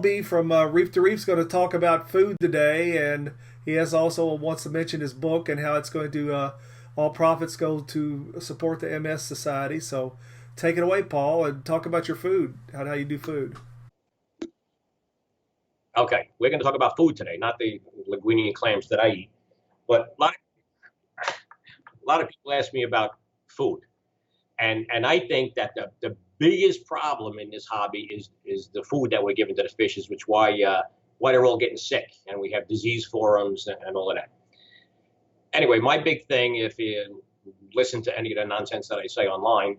B from Reef to Reef is going to talk about food today, and he has also wants to mention his book and how it's going to all profits go to support the MS Society. So take it away, Paul, and talk about your food, how you do food. Okay, we're going to talk about food today, not the linguine and clams that I eat. But a lot of people ask me about food, and I think that the biggest problem in this hobby is the food that we're giving to the fishes, which why they're all getting sick, and we have disease forums and all of that. Anyway, my big thing, if you listen to any of the nonsense that I say online,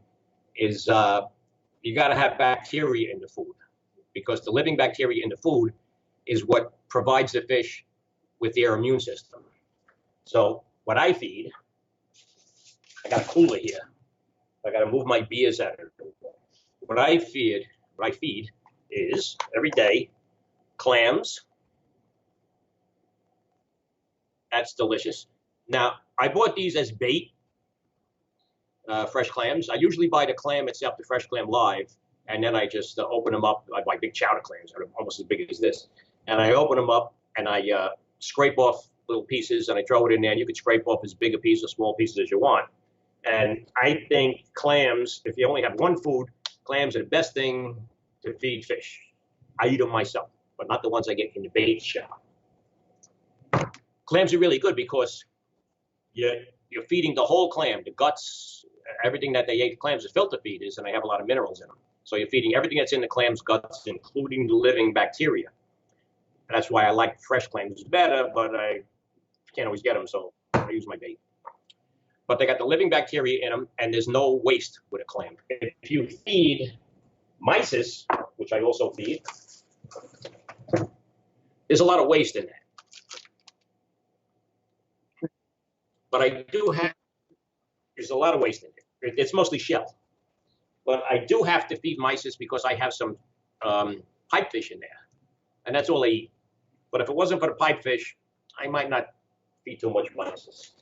is you got to have bacteria in the food, because the living bacteria in the food is what provides the fish with their immune system. So what I feed, I got a cooler here. I got to move my beers out. What I feed is every day clams. That's delicious. Now, I bought these as bait, fresh clams. I usually buy the clam itself, the fresh clam live, and then I just open them up. I buy big chowder clams, they're almost as big as this. And I open them up and I scrape off little pieces and I throw it in there. And you can scrape off as big a piece or small pieces as you want. And I think clams, if you only have one food, clams are the best thing to feed fish. I eat them myself, but not the ones I get in the bait shop. Clams are really good because you're feeding the whole clam, the guts, everything that they ate. Clams are filter feeders, and they have a lot of minerals in them. So you're feeding everything that's in the clam's guts, including the living bacteria. And that's why I like fresh clams better, but I can't always get them, so I use my bait. But they got the living bacteria in them, and there's no waste with a clam. If you feed mysis, which I also feed, there's a lot of waste in that. But I do have, there's a lot of waste in it. It's mostly shell. But I do have to feed mysis because I have some pipefish in there. And that's all I eat. But if it wasn't for the pipefish, I might not feed too much mysis.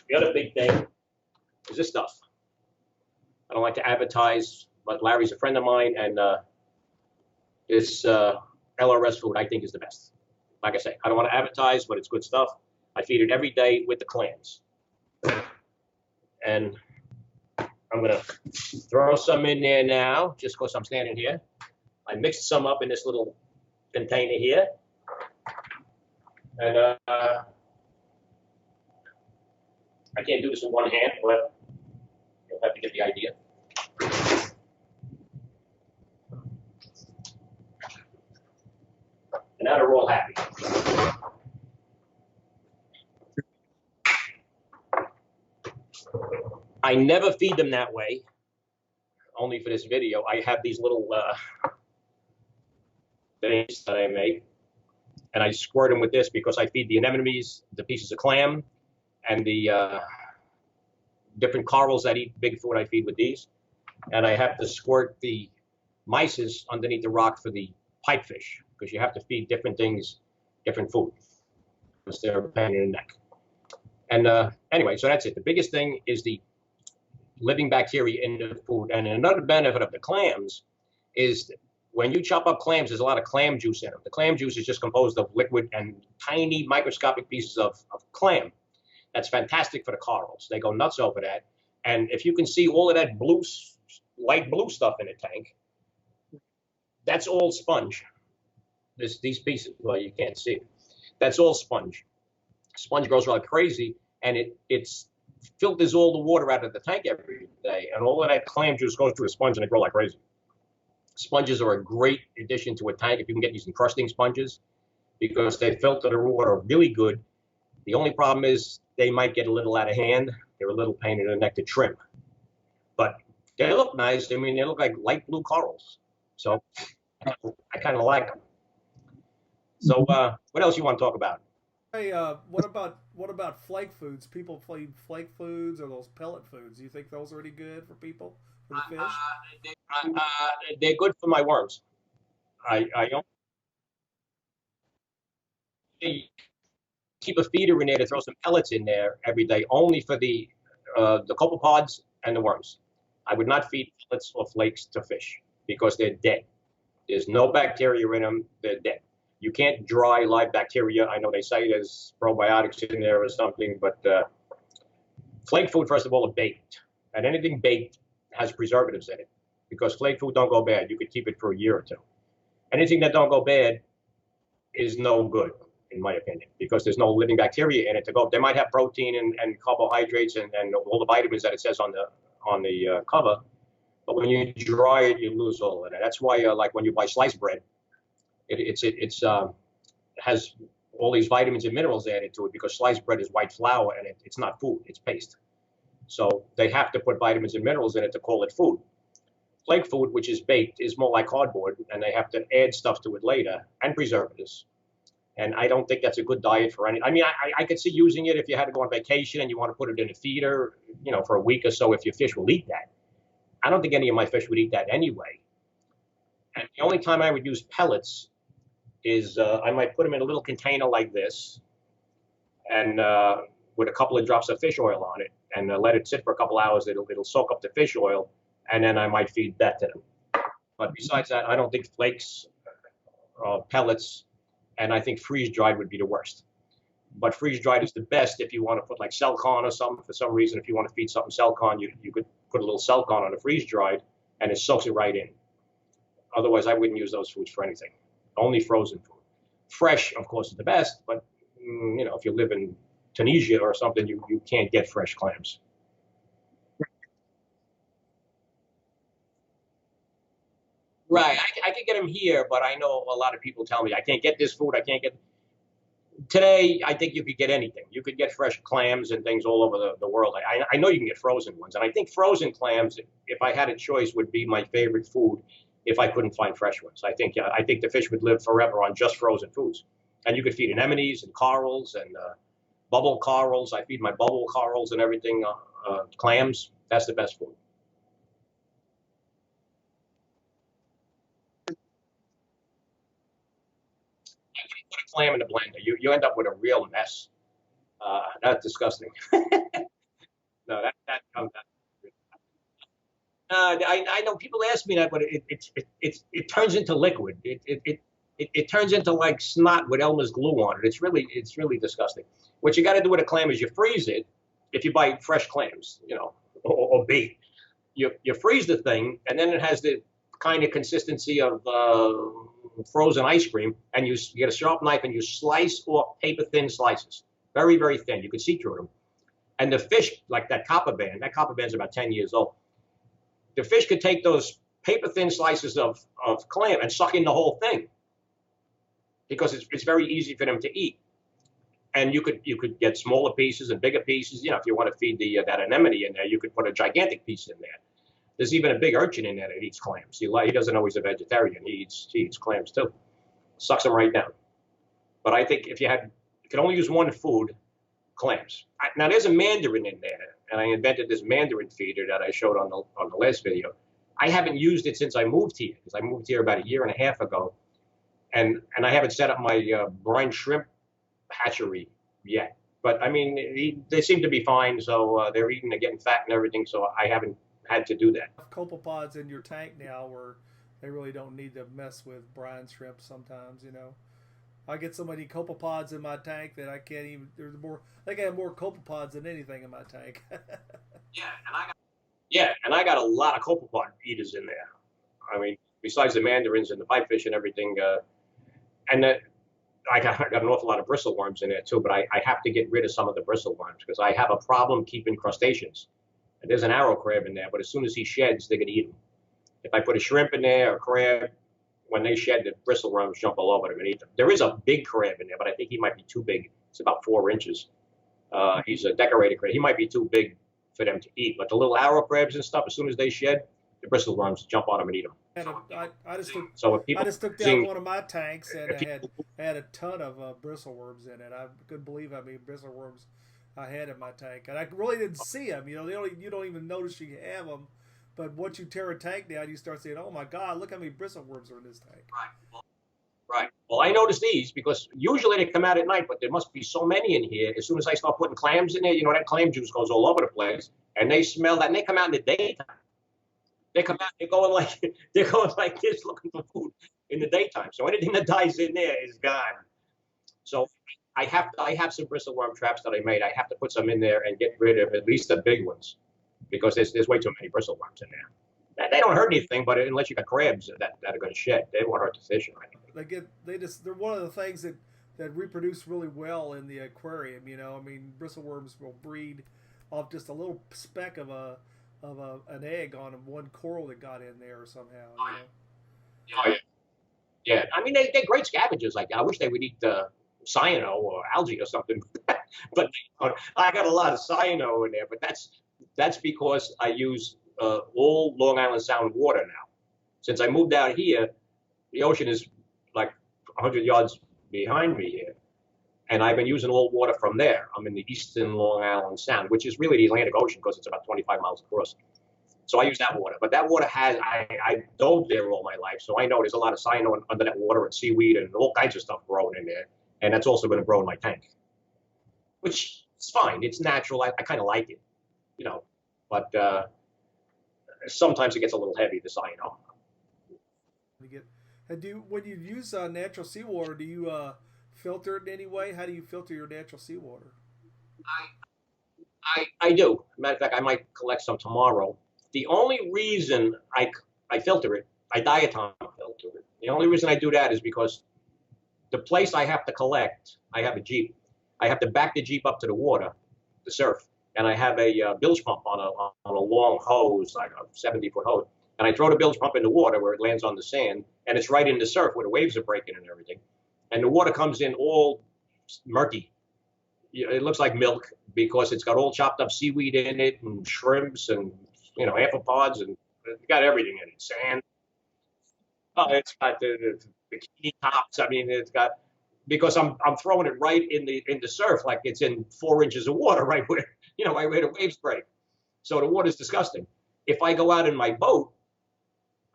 The other big thing is this stuff. I don't like to advertise, but Larry's a friend of mine, and this LRS food I think is the best. Like I say, I don't want to advertise, but it's good stuff. I feed it every day with the clams. And I'm going to throw some in there now, just because I'm standing here. I mixed some up in this little container here. And I can't do this in one hand, but you'll have to get the idea. And now they're all happy. I never feed them that way, only for this video. I have these little things that I make, and I squirt them with this because I feed the anemones, the pieces of clam, and the different corals that eat big food I feed with these. And I have to squirt the mysis underneath the rock for the pipefish, because you have to feed different things, different food, because they're a pain in the neck. And anyway, so that's it. The biggest thing is the living bacteria in the food. And another benefit of the clams is when you chop up clams, there's a lot of clam juice in them. The clam juice is just composed of liquid and tiny microscopic pieces of clam. That's fantastic for the corals. They go nuts over that. And if you can see all of that blue, light blue stuff in the tank, that's all sponge. These pieces, well, you can't see it. That's all sponge. Sponge grows like crazy, and it filters all the water out of the tank every day, and all of that clam juice goes through the sponge, and they grow like crazy. Sponges are a great addition to a tank if you can get these encrusting sponges, because they filter the water really good. The only problem is they might get a little out of hand. They're a little pain in the neck to trim, but they look nice. I mean, they look like light blue corals, so I kind of like them. So what else you want to talk about? Hey, what about flake foods? People feed flake foods or those pellet foods. Do you think those are any good for people, for the fish? They're good for my worms. I don't keep a feeder in there to throw some pellets in there every day, only for the copepods and the worms. I would not feed pellets or flakes to fish because they're dead. There's no bacteria in them. They're dead. You can't dry live bacteria. I know they say there's probiotics in there or something, but flake food, first of all, are baked. And anything baked has preservatives in it because flake food don't go bad. You could keep it for a year or two. Anything that don't go bad is no good, in my opinion, because there's no living bacteria in it to go. They might have protein and carbohydrates and all the vitamins that it says on the cover, but when you dry it, you lose all of that. That's why, like when you buy sliced bread, it has all these vitamins and minerals added to it because sliced bread is white flour and it's not food, it's paste. So they have to put vitamins and minerals in it to call it food. Flake food, which is baked, is more like cardboard, and they have to add stuff to it later and preservatives. And I don't think that's a good diet for any. I mean, I could see using it if you had to go on vacation and you want to put it in a feeder, you know, for a week or so if your fish will eat that. I don't think any of my fish would eat that anyway. And the only time I would use pellets is I might put them in a little container like this and with a couple of drops of fish oil on it and let it sit for a couple hours. It'll soak up the fish oil, and then I might feed that to them. But besides that, I don't think flakes, pellets, and I think freeze-dried would be the worst. But freeze-dried is the best if you want to put like Celcon or something. For some reason, if you want to feed something Celcon, you could put a little Celcon on a freeze-dried, and it soaks it right in. Otherwise, I wouldn't use those foods for anything. Only frozen food. Fresh, of course, is the best, but you know, if you live in Tunisia or something, you can't get fresh clams. Right, I can get them here, but I know a lot of people tell me I can't get this food. I can't get. Today, I think you could get anything. You could get fresh clams and things all over the world. I know you can get frozen ones, and I think frozen clams, if I had a choice, would be my favorite food if I couldn't find fresh ones. I think the fish would live forever on just frozen foods. And you could feed anemones and corals and bubble corals. I feed my bubble corals and everything, clams. That's the best food. Put a clam in the blender. You end up with a real mess. That's disgusting. No, that comes out. I know people ask me that, but it turns into liquid. It turns into like snot with Elmer's glue on it. It's really disgusting. What you got to do with a clam is you freeze it. If you buy fresh clams, you know, or bait, you freeze the thing, and then it has the kind of consistency of frozen ice cream. And you get a sharp knife and you slice off paper thin slices, very very thin. You can see through them. And the fish, like that copper band, is about 10 years old. The fish could take those paper thin slices of clam and suck in the whole thing because it's very easy for them to eat. And you could get smaller pieces and bigger pieces. You know, if you want to feed that anemone in there, you could put a gigantic piece in there. There's even a big urchin in there that eats clams. He doesn't know he's a vegetarian. He eats clams too. Sucks them right down. But I think if you could only use one food, clams. Now there's a mandarin in there, and I invented this mandarin feeder that I showed on the last video. I haven't used it since I moved here because I moved here about a year and a half ago, and I haven't set up my brine shrimp hatchery yet. But I mean, they seem to be fine, so they're eating, they're getting fat and everything. So I haven't had to do that. Copepods in your tank now, where they really don't need to mess with brine shrimp sometimes, you know. I get so many copepods in my tank that I can't even. I think I have more copepods than anything in my tank. And I got a lot of copepod eaters in there. I mean, besides the mandarins and the pipefish and everything, and I got an awful lot of bristleworms in there too. But I have to get rid of some of the bristleworms because I have a problem keeping crustaceans. And there's an arrow crab in there, but as soon as he sheds, they're gonna eat him. If I put a shrimp in there or a crab, when they shed, the bristleworms jump all over them and eat them. There is a big crab in there, but I think he might be too big. It's about 4 inches. He's a decorated crab. He might be too big for them to eat. But the little arrow crabs and stuff, as soon as they shed, the bristleworms jump on them and eat them. I just took down one of my tanks and I had a ton of bristleworms in it. I couldn't believe how many bristleworms I had in my tank, and I really didn't see them. You know, you don't even notice you have them. But once you tear a tank down, you start saying, "Oh my God, look how many bristleworms are in this tank." Right. Well, I noticed these because usually they come out at night, but there must be so many in here. As soon as I start putting clams in there, you know, that clam juice goes all over the place, and they smell that, and they come out in the daytime. They come out, they're going like this looking for food. in the daytime. So anything that dies in there is gone. So I have some bristleworm traps that I made. I have to put some in there and get rid of at least the big ones because there's way too many bristleworms in there. They don't hurt anything, but unless you got crabs that are going to shed, they won't hurt the fish or anything. They're one of the things that reproduce really well in the aquarium. You know, I mean, bristleworms will breed off just a little speck of an egg on one coral that got in there somehow. You know? Oh, yeah. Yeah, I mean they're great scavengers. Like I wish they would eat cyano or algae or something, but I got a lot of cyano in there. But that's because I use all Long Island Sound water now. Since I moved out here, the ocean is like 100 yards behind me here, and I've been using all water from there. I'm in the eastern Long Island Sound, which is really the Atlantic Ocean because it's about 25 miles across. So I use that water. But that water I dove there all my life, so I know there's a lot of cyano under that water and seaweed and all kinds of stuff growing in there. And that's also going to grow in my tank, which is fine. It's natural. I kind of like it, you know. But sometimes it gets a little heavy, the cyano. And when you use natural seawater, do you filter it in any way? How do you filter your natural seawater? I do. Matter of fact, I might collect some tomorrow. The only reason I filter it, I diatom filter it. The only reason I do that is because the place I have to collect, I have a Jeep. I have to back the Jeep up to the water, the surf, and I have a bilge pump on a long hose, like a 70-foot hose. And I throw the bilge pump in the water where it lands on the sand, and it's right in the surf where the waves are breaking and everything. And the water comes in all murky. It looks like milk because it's got all chopped up seaweed in it and shrimps and amphipods, and it's got everything in it. Sand. Oh, it's got the bikini tops. I mean, it's got because I'm throwing it right in the surf like it's in 4 inches of water, right where right where the waves break. So the water's disgusting. If I go out in my boat,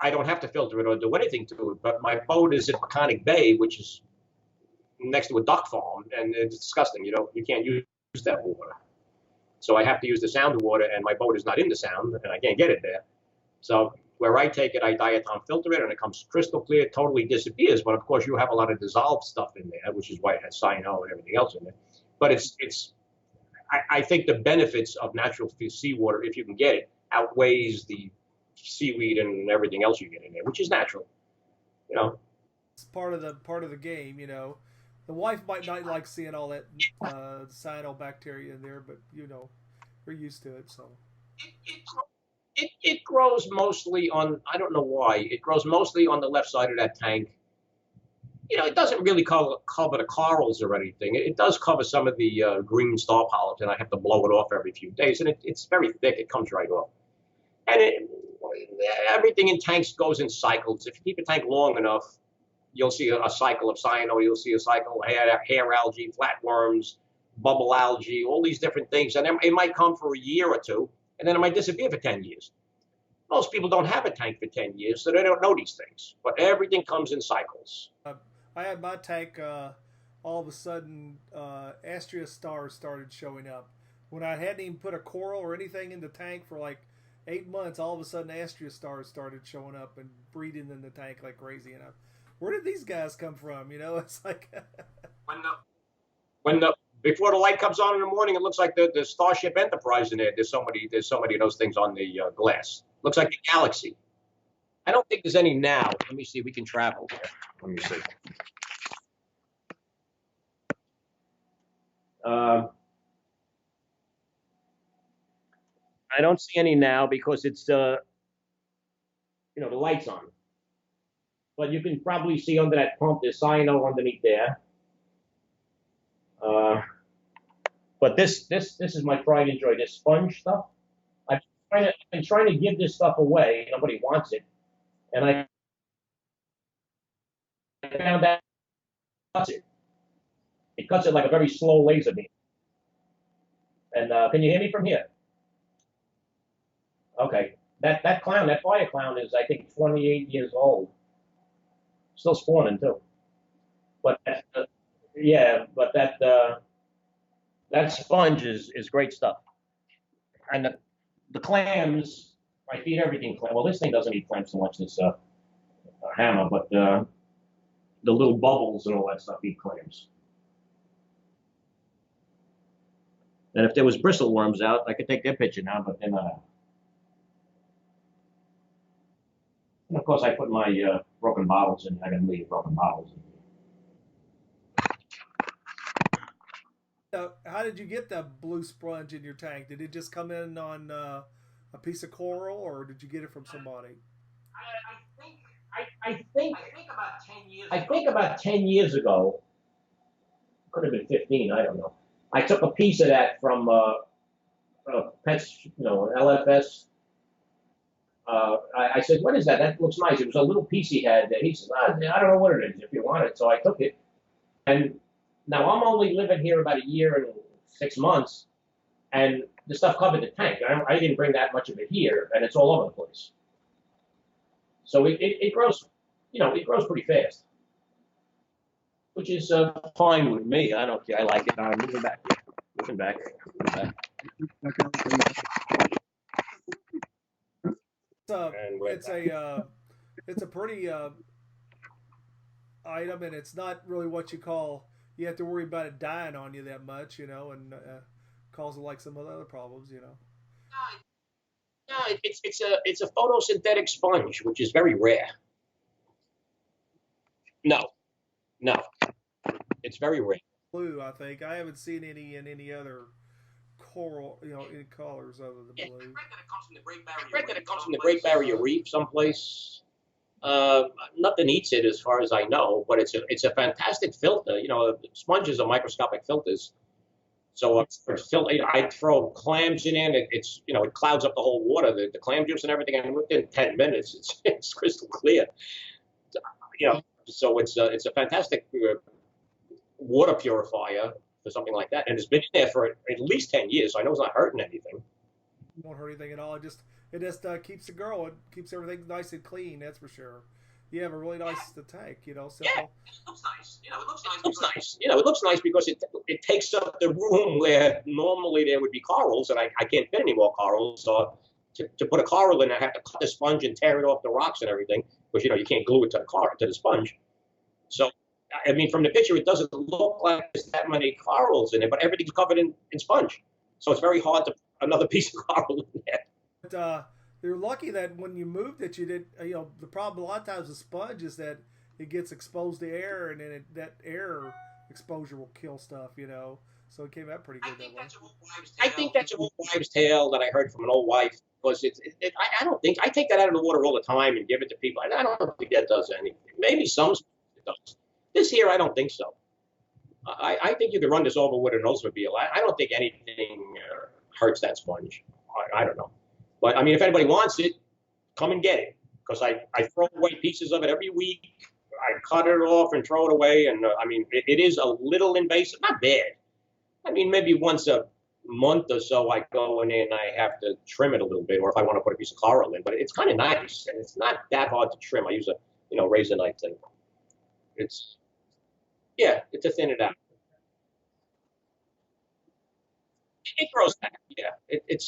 I don't have to filter it or do anything to it. But my boat is in Peconic Bay, which is next to a duck farm, and it's disgusting. You can't use that water. So I have to use the sound water, and my boat is not in the sound, and I can't get it there. So where I take it, I diatom filter it, and it comes crystal clear, totally disappears. But of course, you have a lot of dissolved stuff in there, which is why it has cyano and everything else in there. But I think the benefits of natural seawater, if you can get it, outweighs the seaweed and everything else you get in there, which is natural. It's part of the game. The wife might not like seeing all that cyanobacteria in there, but we're used to it. So it grows mostly on, I don't know why, it grows mostly on the left side of that tank. It doesn't really cover the corals or anything. It does cover some of the green star polyps, and I have to blow it off every few days. And it's very thick. It comes right off. And everything in tanks goes in cycles. If you keep a tank long enough, you'll see a cycle of cyano. You'll see a cycle of hair algae, flatworms, bubble algae, all these different things. And it might come for a year or two, and then it might disappear for 10 years. Most people don't have a tank for 10 years, so they don't know these things. But everything comes in cycles. I had my tank, all of a sudden, Astrea stars started showing up. When I hadn't even put a coral or anything in the tank for like 8 months, all of a sudden Astrea stars started showing up and breeding in the tank like crazy. And where did these guys come from? It's like before the light comes on in the morning, it looks like the Starship Enterprise in there. There's so many of those things on the glass. Looks like a galaxy. I don't think there's any now. Let me see. We can travel here. Let me see. I don't see any now because it's the light's on. But you can probably see under that pump there's cyano underneath there. But this is my pride and joy. This sponge stuff. I've been trying to give this stuff away. Nobody wants it, and I found that it cuts it. It cuts it like a very slow laser beam. And can you hear me from here? Okay. That fire clown is, I think, 28 years old. Still spawning too. But that sponge is great stuff. And the clams, I feed everything clam. Well, this thing doesn't eat clams so much, this hammer, but the little bubbles and all that stuff eat clams. And if there was bristle worms out, I could take their picture now, but they're not out. And of course, I put my broken bottles in. I got a million broken bottles in. How did you get the blue sponge in your tank? Did it just come in on a piece of coral, or did you get it from somebody? I think about 10 years ago, could have been 15, I don't know. I took a piece of that from Pets, LFS. I said, what is that? That looks nice. It was a little piece he had there. He says, I don't know what it is if you want it. So I took it. And now I'm only living here about a year and 6 months, and the stuff covered the tank. I didn't bring that much of it here, and it's all over the place. So it grows, it grows pretty fast, which is fine with me. I don't care. I like it. I'm moving back. Moving back. It's a pretty item, and it's not really what you call. You have to worry about it dying on you that much, and causing like some other problems, No, it's a photosynthetic sponge, which is very rare. No, it's very rare. Blue, I think. I haven't seen any in any other coral, any colors other than blue. I read that it comes from the Great Barrier Reef someplace. Nothing eats it as far as I know, but it's a fantastic filter. Sponges are microscopic filters. So I throw clams in it. It clouds up the whole water, the clam juice and everything, and within 10 minutes, it's crystal clear. So it's a fantastic water purifier for something like that, and it's been in there for at least 10 years. So I know it's not hurting anything. It won't hurt anything at all. It just keeps it growing, keeps everything nice and clean. That's for sure. You have a really nice tank, simple. Yeah, it looks nice. It looks nice. It looks nice because it takes up the room where normally there would be corals, and I can't fit any more corals. So to put a coral in, I have to cut the sponge and tear it off the rocks and everything, because you can't glue it to the sponge. So I mean, from the picture, it doesn't look like there's that many corals in it, but everything's covered in sponge. So it's very hard to put another piece of coral in there. But you're lucky that when you moved it, you did. The problem a lot of times with sponge is that it gets exposed to air, and then that air exposure will kill stuff. So it came out pretty good that way. I think that's an old wives' tale that I heard from an old wife. Because I don't think I take that out of the water all the time and give it to people. I don't think that does anything. Maybe some it does. This here, I don't think so. I think you could run this over with an Oldsmobile. I don't think anything hurts that sponge. I don't know. But, I mean, if anybody wants it, come and get it. Because I throw away pieces of it every week. I cut it off and throw it away. And, I mean, it is a little invasive. Not bad. I mean, maybe once a month or so I go in and I have to trim it a little bit. Or if I want to put a piece of coral in. But it's kind of nice. And it's not that hard to trim. I use a razor knife thing. It's to thin it out. It grows back. Yeah, it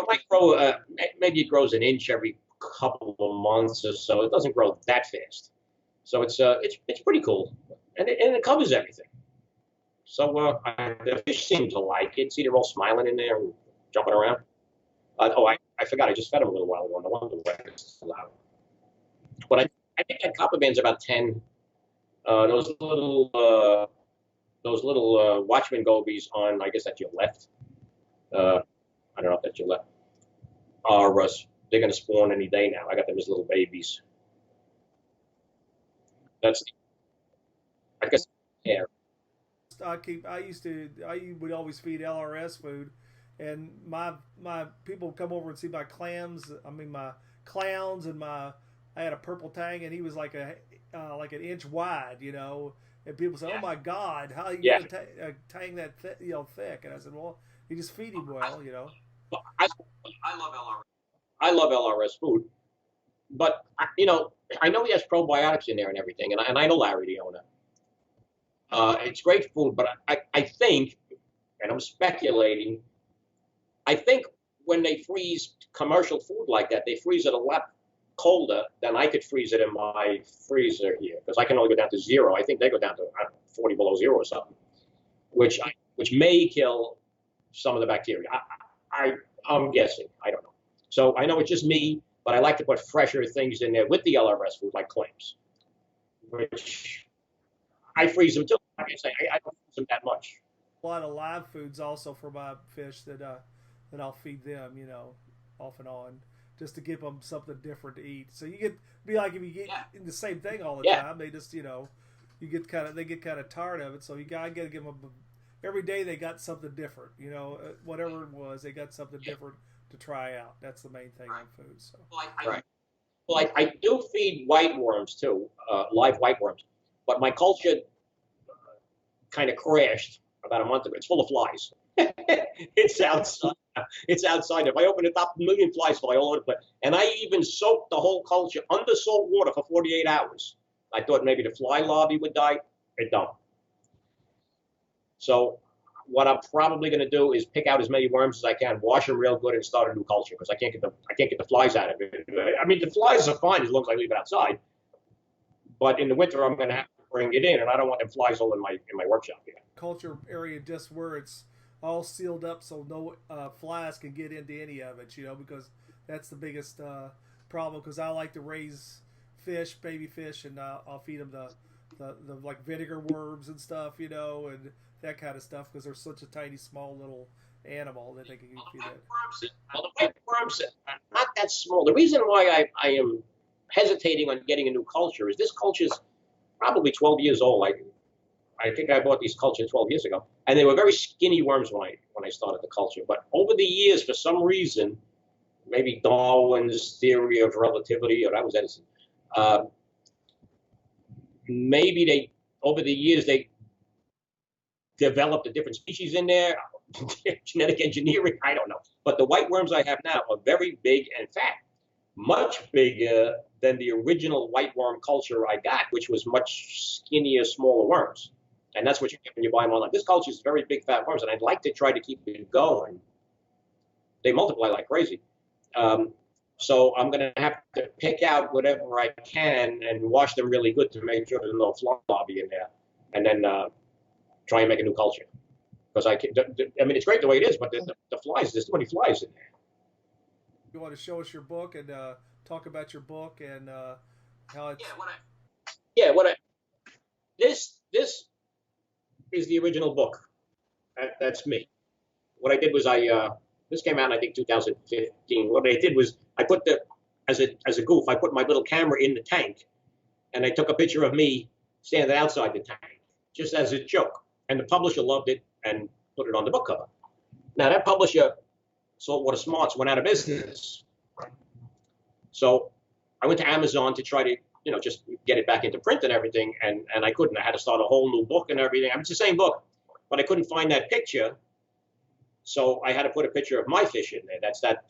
might grow. Maybe it grows an inch every couple of months or so. It doesn't grow that fast. So it's pretty cool, and it covers everything. So the fish seem to like it. See, they're all smiling in there and jumping around. I forgot. I just fed them a little while ago. No wonder why it's loud. But I think that copper band's about 10. Those little Watchman gobies on, I guess that's your left. I don't know if that's your left. They're going to spawn any day now. I got them as little babies. That's, I guess, yeah. I would always feed LRS food, and my people would come over and see my clams. I mean, my clowns, and I had a purple tang, and he was like an inch wide, And people say, "Oh my God, how are you gonna tang that thick?" And I said, "Well, you just feed him well, I love LRS. I love LRS food, but I know he has probiotics in there and everything, and I know Larry, the owner. It's great food, but I think, and I'm speculating, I think when they freeze commercial food like that, they freeze it a lot colder, then I could freeze it in my freezer here because I can only go down to 0. I think they go down to 40 below 0 or something, which may kill some of the bacteria. I'm guessing. I don't know. So I know it's just me, but I like to put fresher things in there with the LRS food, like clams, which I freeze them too. Like I say, I don't freeze them that much. A lot of live foods also for my fish that I'll feed them, you know, off and on, just to give them something different to eat. So you get be like if you get the same thing all the Yeah. time, they just they get kind of tired of it. So you gotta give them every day they got something different, you know, whatever it was, they got something different to try out. That's the main thing on food. So Right. Well, I do feed white worms too, live white worms, but my culture kind of crashed about a month ago. It's full of flies. It's outside. It's outside. If I open it up, a million flies fly all over the place. And I even soaked the whole culture under salt water for 48 hours. I thought maybe the fly larvae would die. It don't. So what I'm probably going to do is pick out as many worms as I can, wash them real good, and start a new culture because I can't get the flies out of it. I mean, the flies are fine as long as I leave it outside. But in the winter, I'm going to have to bring it in, and I don't want them flies all in my workshop here. culture area just where it's all sealed up so no flies can get into any of it, you know, because that's the biggest problem. Because I like to raise fish, baby fish, and I'll feed them the like vinegar worms and stuff, you know, and that kind of stuff because they're such a tiny, small little animal that they can feed it. Well, the white worms are not that small. The reason why I am hesitating on getting a new culture is this culture is probably 12 years old. I think I bought these cultures 12 years ago, and they were very skinny worms when I started the culture. But over the years, for some reason, maybe Darwin's theory of relativity, or that was Edison, maybe over the years they developed a different species in there, genetic engineering, I don't know. But the white worms I have now are very big and fat, much bigger than the original white worm culture I got, which was much skinnier, smaller worms. And that's what you get when you buy them online. This culture is very big, fat worms, and I'd like to try to keep it going. They multiply like crazy. So I'm going to have to pick out whatever I can and wash them really good to make sure there's no fly larvae in there, and then try and make a new culture. Because I mean, it's great the way it is, but the flies, there's too many flies in there. You want to show us your book and talk about your book and how it's... This is the original book. That's me. What I did was this came out in I think 2015. What I did was I put as a goof, I put my little camera in the tank, and I took a picture of me standing outside the tank, just as a joke. And the publisher loved it and put it on the book cover. Now that publisher, Saltwater Smarts, went out of business. So I went to Amazon to try to, just get it back into print and everything, and I couldn't. I had to start a whole new book and everything. I mean, it's the same book, but I couldn't find that picture. So I had to put a picture of my fish in there. That's that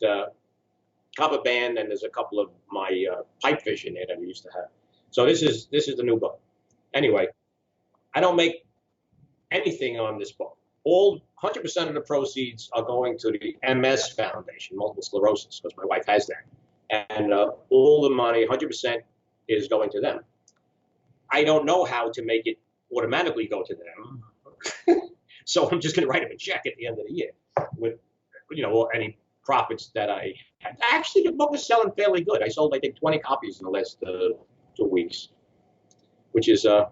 copper band, and there's a couple of my pipefish in there that we used to have. So this is the new book. Anyway, I don't make anything on this book. All 100% of the proceeds are going to the MS Foundation, multiple sclerosis, because my wife has that, and all the money, 100%, is going to them. I don't know how to make it automatically go to them, so I'm just going to write them a check at the end of the year with, any profits that I had. Actually, the book is selling fairly good. I sold, I think, 20 copies in the last 2 weeks, which is, not.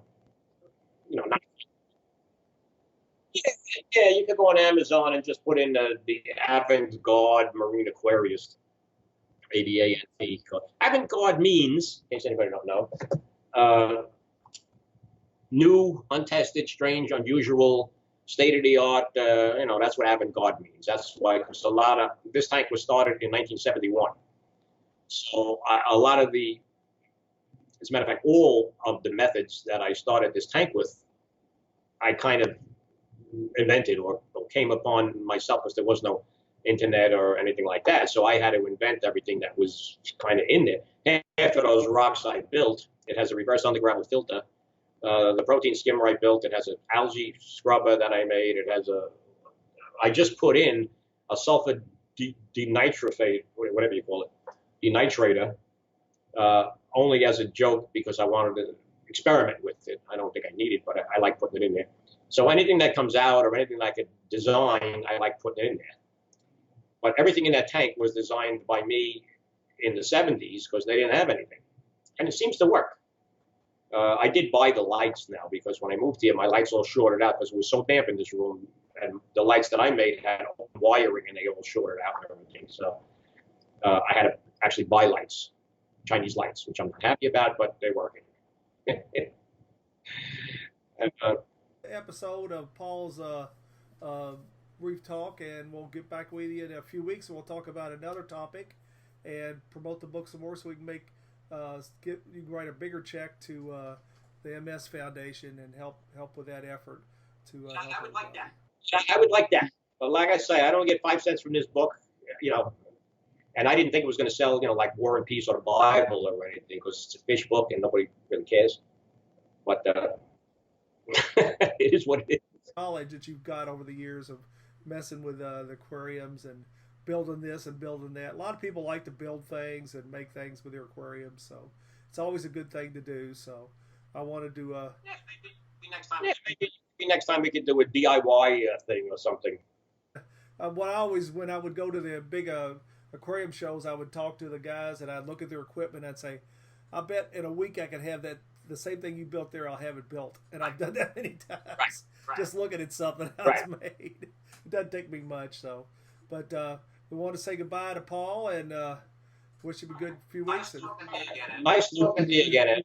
Yeah, you can go on Amazon and just put in the Avant-Garde Marine Aquarius, ADANT. Avant-garde means, in case anybody don't know, new, untested, strange, unusual, state-of-the-art. That's what avant-garde means. That's why, because this tank was started in 1971. So a lot of as a matter of fact, all of the methods that I started this tank with, I kind of invented or came upon myself, because there was no internet or anything like that. So I had to invent everything that was kind of in there. After those rocks I built, it has a reverse underground filter. The protein skimmer I built, it has an algae scrubber that I made. It has I just put in a sulfur denitrate, whatever you call it, denitrator, only as a joke because I wanted to experiment with it. I don't think I need it, but I like putting it in there. So anything that comes out or anything I could design, I like putting it in there. But everything in that tank was designed by me in the 70s because they didn't have anything. And it seems to work. I did buy the lights now because when I moved here, my lights all shorted out because it was so damp in this room. And the lights that I made had wiring and they all shorted out and everything. So I had to actually buy lights, Chinese lights, which I'm not happy about, but they're working. And, episode of Paul's Reef Talk, and we'll get back with you in a few weeks, and we'll talk about another topic and promote the book some more, so we can make you can write a bigger check to the MS Foundation and help with that effort. I would like that. I would like that, but like I say, I don't get 5 cents from this book, and I didn't think it was going to sell, like War and Peace or the Bible or anything, because it's a fish book and nobody really cares. But it is what it is. Knowledge that you've got over the years of messing with the aquariums and building this and building that. A lot of people like to build things and make things with their aquariums, so it's always a good thing to do. So I wanted to. Maybe next time. Yeah, maybe next time we could do a DIY thing or something. When I would go to the big aquarium shows, I would talk to the guys and I'd look at their equipment and I'd say, I bet in a week I can have that. The same thing you built there, I'll have it built. And I've done that many times. Right. Just looking at something, how it's made. It doesn't take me much, so. But we want to say goodbye to Paul and wish him a good few weeks. Nice talking to you again.